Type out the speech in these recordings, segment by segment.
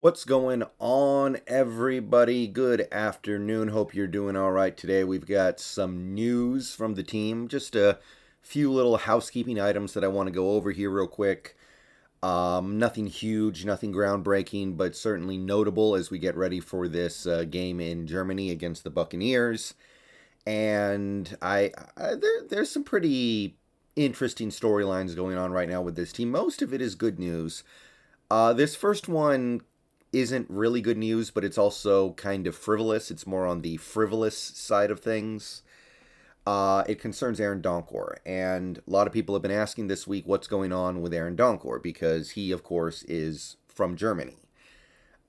What's going on, everybody? Good afternoon. Hope you're doing all right today. We've got some news from the team. Just a few little housekeeping items that I want to go over here real quick. Nothing huge, nothing groundbreaking, but certainly notable as we get ready for this game in Germany against the Buccaneers. And there's some pretty interesting storylines going on right now with this team. Most of it is good news. This first one isn't really good news, but it's also kind of frivolous. It's more on the frivolous side of things. It concerns Aaron Donkor, and a lot of people have been asking this week what's going on with Aaron Donkor because he, of course, is from Germany.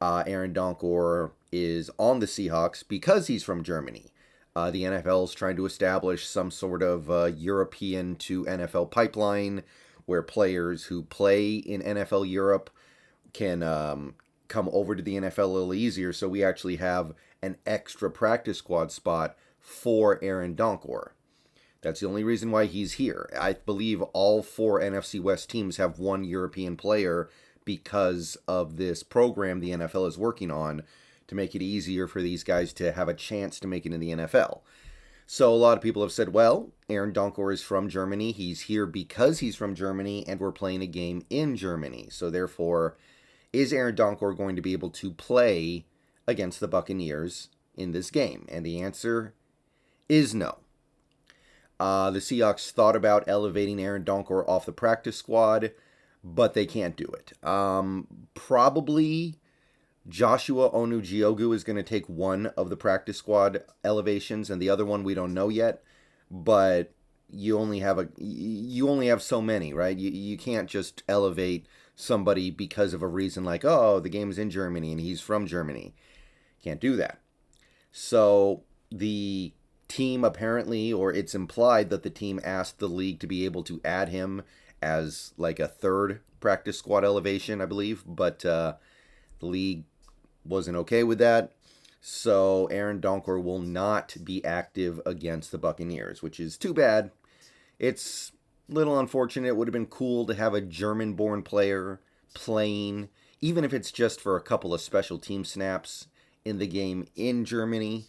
Aaron Donkor is on the Seahawks because he's from Germany. The NFL is trying to establish some sort of European to NFL pipeline where players who play in NFL Europe can come over to the NFL a little easier, so we actually have an extra practice squad spot for Aaron Donkor. That's the only reason why he's here. I believe all four NFC West teams have one European player because of this program the NFL is working on to make it easier for these guys to have a chance to make it in the NFL. So a lot of people have said, well, Aaron Donkor is from Germany. He's here because he's from Germany, and we're playing a game in Germany. So therefore, is Aaron Donkor going to be able to play against the Buccaneers in this game? And the answer is no. The Seahawks thought about elevating Aaron Donkor off the practice squad, but they can't do it. Probably Joshua Onujiogu is going to take one of the practice squad elevations, and the other one we don't know yet. But you only have so many, right? You can't just elevate somebody because of a reason like, oh, the game is in Germany and he's from Germany. Can't do that. So the team apparently, or it's implied that the team asked the league to be able to add him as like a third practice squad elevation, I believe, but the league wasn't okay with that. So Aaron Donkor will not be active against the Buccaneers, which is too bad. It's a little unfortunate. It would have been cool to have a German-born player playing, even if it's just for a couple of special team snaps in the game in Germany.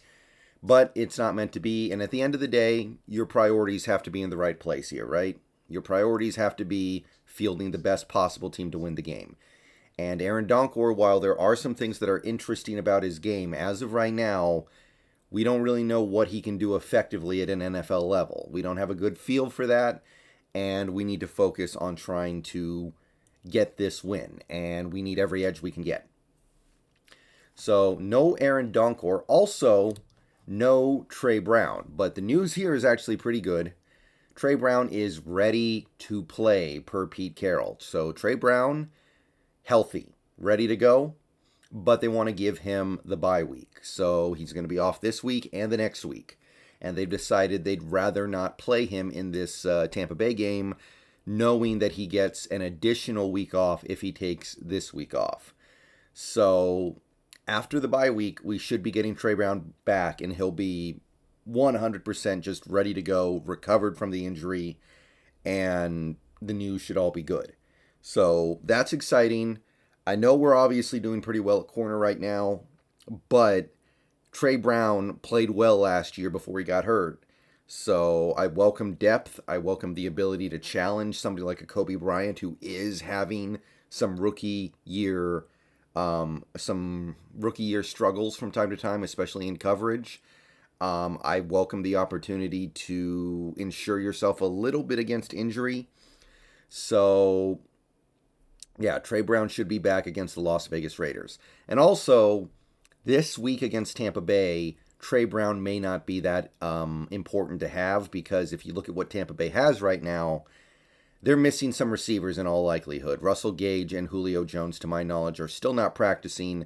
But it's not meant to be. And at the end of the day, your priorities have to be in the right place here, right? Your priorities have to be fielding the best possible team to win the game. And Aaron Donkor, while there are some things that are interesting about his game, as of right now, we don't really know what he can do effectively at an NFL level. We don't have a good feel for that, and we need to focus on trying to get this win, and we need every edge we can get. So, no Aaron Donkor. Also, no Tre Brown. But the news here is actually pretty good. Tre Brown is ready to play per Pete Carroll. So, Tre Brown, healthy, ready to go, but they want to give him the bye week. So he's going to be off this week and the next week. And they've decided they'd rather not play him in this Tampa Bay game, knowing that he gets an additional week off if he takes this week off. So after the bye week, we should be getting Tre Brown back, and he'll be 100% just ready to go, recovered from the injury, and the news should all be good. So that's exciting. I know we're obviously doing pretty well at corner right now, but Tre Brown played well last year before he got hurt. So I welcome depth. I welcome the ability to challenge somebody like a Kobe Bryant who is having some rookie year struggles from time to time, especially in coverage. I welcome the opportunity to insure yourself a little bit against injury. So yeah, Tre Brown should be back against the Las Vegas Raiders. And also, this week against Tampa Bay, Tre Brown may not be that important to have, because if you look at what Tampa Bay has right now, they're missing some receivers in all likelihood. Russell Gage and Julio Jones, to my knowledge, are still not practicing.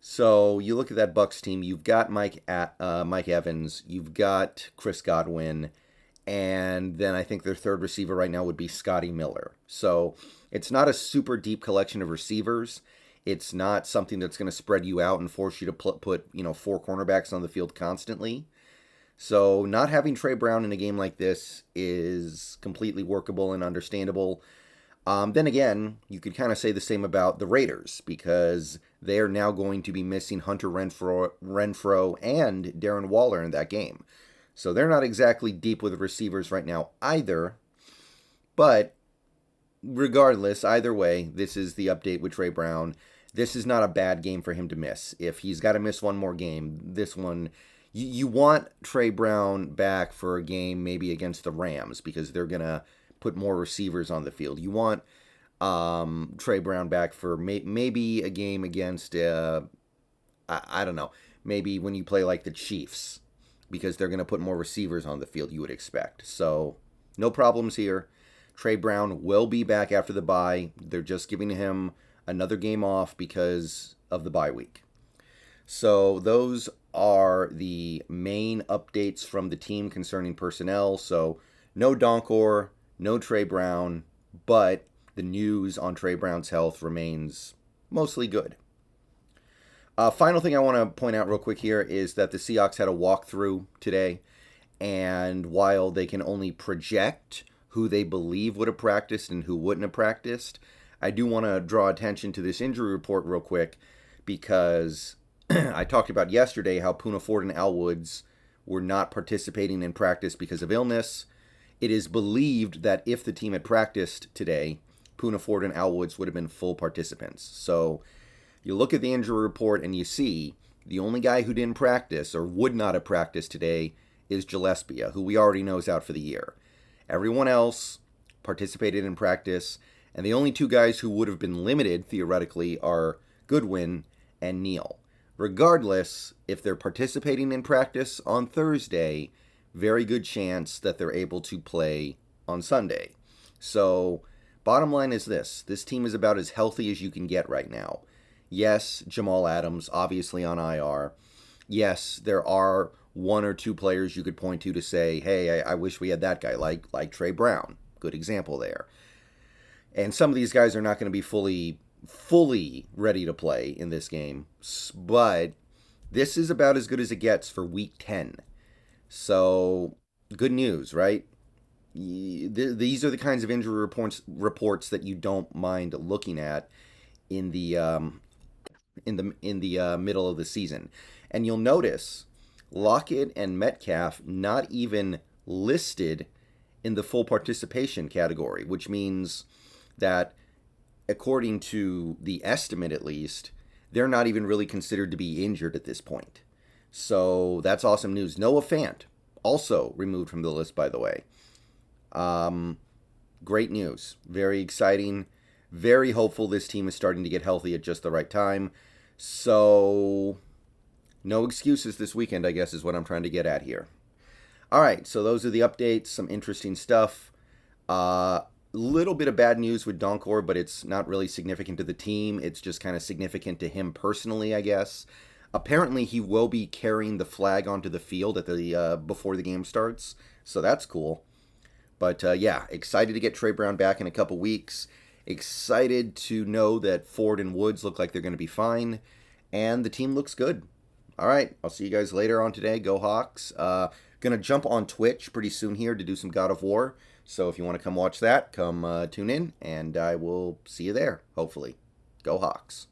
So you look at that Bucs team, you've got Mike Evans, you've got Chris Godwin, and then I think their third receiver right now would be Scotty Miller. So it's not a super deep collection of receivers. It's not something that's going to spread you out and force you to put four cornerbacks on the field constantly. So not having Tre Brown in a game like this is completely workable and understandable. Then again, you could kind of say the same about the Raiders because they are now going to be missing Hunter Renfro and Darren Waller in that game. So they're not exactly deep with receivers right now either. But regardless, either way, this is the update with Tre Brown. This is not a bad game for him to miss. If he's got to miss one more game, this one, you want Tre Brown back for a game maybe against the Rams because they're going to put more receivers on the field. You want Tre Brown back for maybe a game against, I don't know, maybe when you play like the Chiefs because they're going to put more receivers on the field, you would expect. So no problems here. Tre Brown will be back after the bye. They're just giving him another game off because of the bye week. So those are the main updates from the team concerning personnel. So no Donkor, no Tre Brown, but the news on Tre Brown's health remains mostly good. Final thing I want to point out real quick here is that the Seahawks had a walkthrough today, and while they can only project who they believe would have practiced and who wouldn't have practiced, I do want to draw attention to this injury report real quick because I talked about yesterday how Poona Ford and Al Woods were not participating in practice because of illness. It is believed that if the team had practiced today, Poona Ford and Al Woods would have been full participants. So you look at the injury report and you see the only guy who didn't practice or would not have practiced today is Gillespie, who we already know is out for the year. Everyone else participated in practice, and the only two guys who would have been limited, theoretically, are Goodwin and Neal. Regardless, if they're participating in practice on Thursday, very good chance that they're able to play on Sunday. So, bottom line is this team is about as healthy as you can get right now. Yes, Jamal Adams, obviously on IR. Yes, there are one or two players you could point to say, hey, I wish we had that guy, like Tre Brown. Good example there. And some of these guys are not going to be fully ready to play in this game. But this is about as good as it gets for Week 10. So, good news, right? These are the kinds of injury reports that you don't mind looking at in the middle of the season. And you'll notice Lockett and Metcalf not even listed in the full participation category, which means that according to the estimate at least, they're not even really considered to be injured at this point. So that's awesome news. Noah Fant, also removed from the list, by the way. Great news. Very exciting. Very hopeful this team is starting to get healthy at just the right time. So, no excuses this weekend, I guess, is what I'm trying to get at here. All right, so those are the updates. Some interesting stuff. Little bit of bad news with Donkor, but it's not really significant to the team. It's just kind of significant to him personally, I guess. Apparently, he will be carrying the flag onto the field at the before the game starts, so that's cool. But yeah, excited to get Tre Brown back in a couple weeks. Excited to know that Ford and Woods look like they're going to be fine, and the team looks good. All right, I'll see you guys later on today. Go Hawks. Gonna jump on Twitch pretty soon here to do some God of War. So if you want to come watch that, come tune in, and I will see you there, hopefully. Go Hawks.